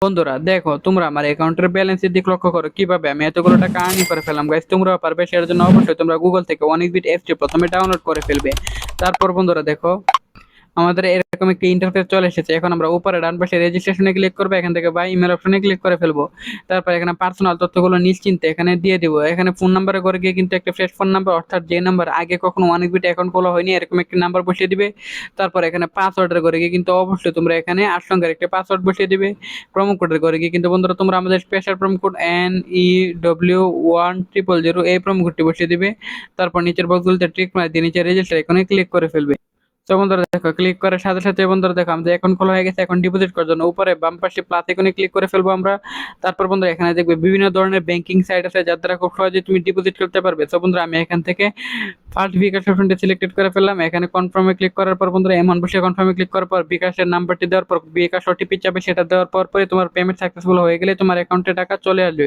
বন্ধুরা দেখো, তোমরা আমার অ্যাকাউন্টের ব্যালেন্সের দিক লক্ষ্য করো কিভাবে আমি এতগুলো টাকা আর্নিং করে ফেললাম। গাইস, তোমরাও পারবে। সেটার জন্য অবশ্যই তোমরা গুগল থেকে অনেকবিট অ্যাপটি প্রথমে ডাউনলোড করে ফেলবে। তারপর বন্ধুরা দেখো, আমাদের এরকম একটি ইন্টারফেস চলে এসেছে। এখন আমরা উপরে ডান পাশে রেজিস্ট্রেশনে ক্লিক করবো, এখান থেকে বাই ইমেল অপশনে ক্লিক করে ফেলবো। তারপর এখানে পার্সোনাল তথ্যগুলো নিশ্চিন্তে এখানে দিয়ে দিব। এখানে ফোন নাম্বারে করে গিয়ে কিন্তু একটা ফ্রেশ ফোন নাম্বার, অর্থাৎ যে নাম্বার আগে কখনো অনেকবিট অ্যাকাউন্ট খোলা হয়নি এরকম একটি নাম্বার বসিয়ে দিবে। তারপর এখানে পাসওয়ার্ডের করে গিয়ে কিন্তু অবশ্যই তোমরা এখানে 8 সংখ্যার একটা পাসওয়ার্ড বসিয়ে দিবে। প্রোমো কোডের করে গিয়ে কিন্তু বন্ধুরা তোমরা আমাদের স্পেশাল প্রোমো কোড NEW1000 এই প্রোমো কোডটি বসিয়ে দিবে। তারপর নিচের বক্সগুলোতে টিক মার দিয়ে নিচে রেজিস্টার এখানে ক্লিক করে ফেলবে। তো বন্ধুরা দেখো, ক্লিক করার সাথে সাথে বন্ধুরা দেখো আমাদের অ্যাকাউন্ট খোলা হয়ে গেছে। এখন ডিপোজিট করার জন্য উপরে বাম পাশে প্লাস আইকনে ক্লিক করে ফেলবো আমরা। তারপর বন্ধুরা এখানে দেখবে বিভিন্ন ধরনের ব্যাংকিং সাইট আছে যার দ্বারা খুব সহজে তুমি ডিপোজিট করতে পারবে। তো বন্ধুরা আমি এখান থেকে ফার্স্ট বিকাশ অপশনটি সিলেক্টেড করে ফেললাম। এখানে কনফার্মে ক্লিক করার পর বন্ধুরা এমন বসে কনফার্মে ক্লিক করার পর বিকাশের নাম্বারটি দেওয়ার পর বিকাশ ওটিপি চাবে, সেটা দেওয়ার পরে তোমার পেমেন্ট সাকসেসফুল হয়ে গেলে তোমার অ্যাকাউন্টে টাকা চলে আসবে।